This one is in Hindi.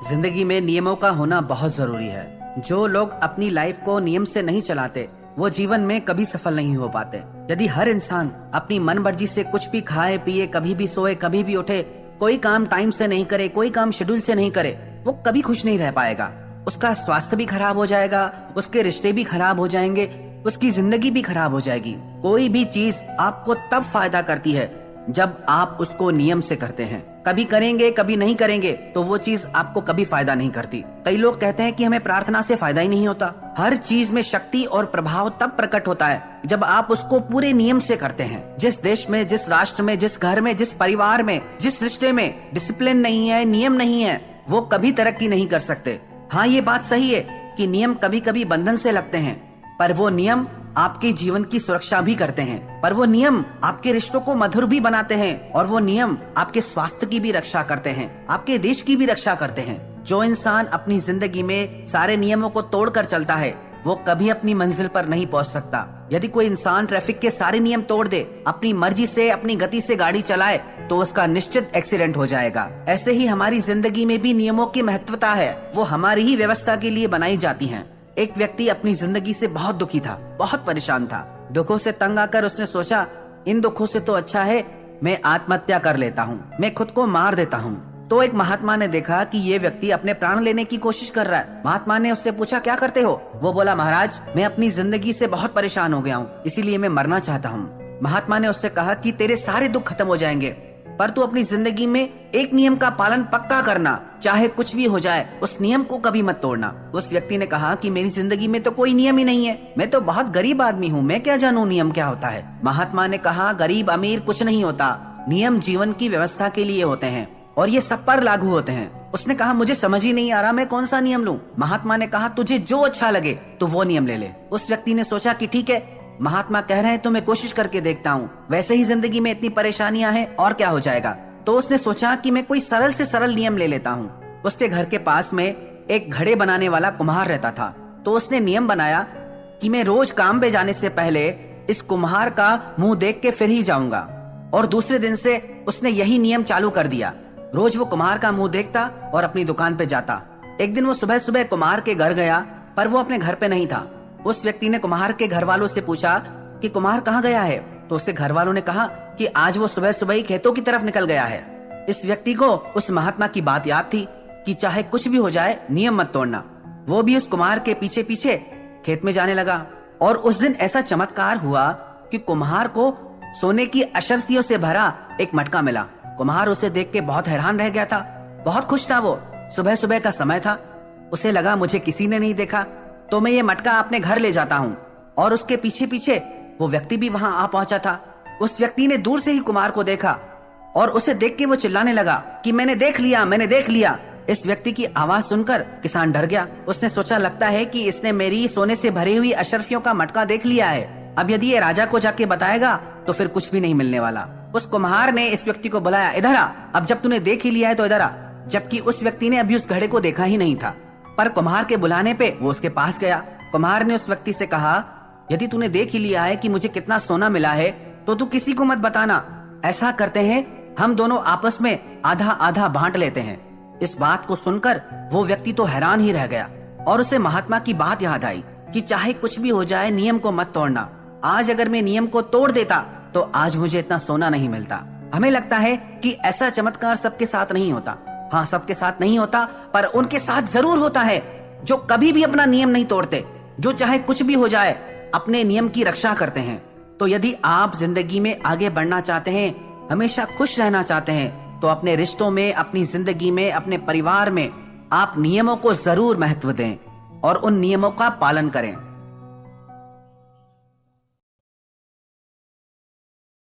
जिंदगी में नियमों का होना बहुत जरूरी है। जो लोग अपनी लाइफ को नियम से नहीं चलाते वो जीवन में कभी सफल नहीं हो पाते। यदि हर इंसान अपनी मन मर्जी से कुछ भी खाए पिए, कभी भी सोए, कभी भी उठे, कोई काम टाइम से नहीं करे, कोई काम शेड्यूल से नहीं करे, वो कभी खुश नहीं रह पाएगा। उसका स्वास्थ्य भी खराब हो जाएगा, उसके रिश्ते भी खराब हो जाएंगे, उसकी जिंदगी भी खराब हो जाएगी। कोई भी चीज आपको तब फायदा करती है जब आप उसको नियम से करते हैं। कभी करेंगे कभी नहीं करेंगे तो वो चीज आपको कभी फायदा नहीं करती। कई लोग कहते हैं कि हमें प्रार्थना से फायदा ही नहीं होता। हर चीज में शक्ति और प्रभाव तब प्रकट होता है जब आप उसको पूरे नियम से करते हैं। जिस देश में, जिस राष्ट्र में, जिस घर में, जिस परिवार में, जिस रिश्ते में डिसिप्लिन नहीं है, नियम नहीं है, वो कभी तरक्की नहीं कर सकते। हाँ, ये बात सही है कि नियम कभी कभी बंधन से लगते हैं, पर वो नियम आपके जीवन की सुरक्षा भी करते हैं। पर वो नियम आपके रिश्तों को मधुर भी बनाते हैं, और वो नियम आपके स्वास्थ्य की भी रक्षा करते हैं, आपके देश की भी रक्षा करते हैं। जो इंसान अपनी जिंदगी में सारे नियमों को तोड़कर चलता है वो कभी अपनी मंजिल पर नहीं पहुंच सकता। यदि कोई इंसान ट्रैफिक के सारे नियम तोड़ दे, अपनी मर्जी से, अपनी गति से गाड़ी चलाए, तो उसका निश्चित एक्सीडेंट हो जाएगा। ऐसे ही हमारी जिंदगी में भी नियमों की महत्वता है, वो हमारी ही व्यवस्था के लिए बनाई जाती हैं। एक व्यक्ति अपनी जिंदगी से बहुत दुखी था, बहुत परेशान था। दुखों से तंग आकर उसने सोचा, इन दुखों से तो अच्छा है मैं आत्महत्या कर लेता हूँ, मैं खुद को मार देता हूँ। तो एक महात्मा ने देखा कि ये व्यक्ति अपने प्राण लेने की कोशिश कर रहा है। महात्मा ने उससे पूछा, क्या करते हो? वो बोला, महाराज मैं अपनी जिंदगी से बहुत परेशान हो गया हूँ, इसीलिए मैं मरना चाहता हूँ। महात्मा ने उससे कहा कि तेरे सारे दुख खत्म हो जाएंगे, पर तू अपनी जिंदगी में एक नियम का पालन पक्का करना, चाहे कुछ भी हो जाए उस नियम को कभी मत तोड़ना। उस व्यक्ति ने कहा कि मेरी जिंदगी में तो कोई नियम ही नहीं है, मैं तो बहुत गरीब आदमी हूँ, मैं क्या जानूं नियम क्या होता है। महात्मा ने कहा, गरीब अमीर कुछ नहीं होता, नियम जीवन की व्यवस्था के लिए होते हैं और ये सब पर लागू होते हैं। उसने कहा, मुझे समझ ही नहीं आ रहा मैं कौन सा नियम लूं। महात्मा ने कहा, तुझे जो अच्छा लगे तो वो नियम ले ले। उस व्यक्ति ने सोचा कि ठीक है, महात्मा कह रहे हैं तो मैं कोशिश करके देखता हूँ, वैसे ही जिंदगी में इतनी परेशानियां हैं और क्या हो जाएगा। तो उसने सोचा कि मैं कोई सरल से सरल नियम ले लेता हूँ। उसके घर के पास में एक घड़े बनाने वाला कुम्हार रहता था। तो उसने नियम बनाया कि मैं रोज काम पे जाने से पहले इस कुम्हार का मुंह देख के फिर ही जाऊंगा। और दूसरे दिन से उसने यही नियम चालू कर दिया। रोज वो कुम्हार का मुंह देखता और अपनी दुकान पे जाता। एक दिन वो सुबह सुबह कुम्हार के घर गया, पर वो अपने घर पे नहीं था। उस व्यक्ति ने कुम्हार के घर वालों से पूछा कि कुम्हार कहाँ गया है? तो उसके घर वालों ने कहा कि आज वो सुबह सुबह ही खेतों की तरफ निकल गया है। इस व्यक्ति को उस महात्मा की बात याद थी कि चाहे कुछ भी हो जाए नियम मत तोड़ना। वो भी उस कुम्हार के पीछे पीछे खेत में जाने लगा। और उस दिन ऐसा चमत्कार हुआ कि कुम्हार को सोने की अशर्फियों से भरा एक मटका मिला। कुम्हार उसे देख के बहुत हैरान रह गया था, बहुत खुश था। वो सुबह सुबह का समय था, उसे लगा मुझे किसी ने नहीं देखा तो मैं ये मटका अपने घर ले जाता हूँ। और उसके पीछे पीछे वो व्यक्ति भी वहां आ पहुंचा था। उस व्यक्ति ने दूर से ही कुम्हार को देखा और उसे देख के वो चिल्लाने लगा कि मैंने देख लिया, मैंने देख लिया। इस व्यक्ति की आवाज सुनकर किसान डर गया। उसने सोचा, लगता है कि इसने मेरी सोने से भरी हुई अशर्फियों का मटका देख लिया है। अब यदि ये राजा को जाके बताएगा तो फिर कुछ भी नहीं मिलने वाला। उस कुम्हार ने इस व्यक्ति को बुलाया, इधर आ, अब जब तूने देख ही लिया है तो इधर आ। जबकि उस व्यक्ति ने अभी उस घड़े को देखा ही नहीं था, पर कुम्हार के बुलाने पे वो उसके पास गया। कुम्हार ने उस व्यक्ति से कहा, यदि तूने देख ही लिया है कि मुझे कितना सोना मिला है तो तू किसी को मत बताना। ऐसा करते हैं, हम दोनों आपस में आधा आधा बांट लेते हैं। इस बात को सुनकर वो व्यक्ति तो हैरान ही रह गया और उसे महात्मा की बात याद आई कि चाहे कुछ भी हो जाए नियम को मत तोड़ना। आज अगर मैं नियम को तोड़ देता तो आज मुझे इतना सोना नहीं मिलता। हमें लगता है कि ऐसा चमत्कार सबके साथ नहीं होता। हाँ, सबके साथ नहीं होता, पर उनके साथ जरूर होता है जो कभी भी अपना नियम नहीं तोड़ते, जो चाहे कुछ भी हो जाए अपने नियम की रक्षा करते हैं। तो यदि आप जिंदगी में आगे बढ़ना चाहते हैं, हमेशा खुश रहना चाहते हैं, तो अपने रिश्तों में, अपनी जिंदगी में, अपने परिवार में आप नियमों को जरूर महत्व दें और उन नियमों का पालन करें।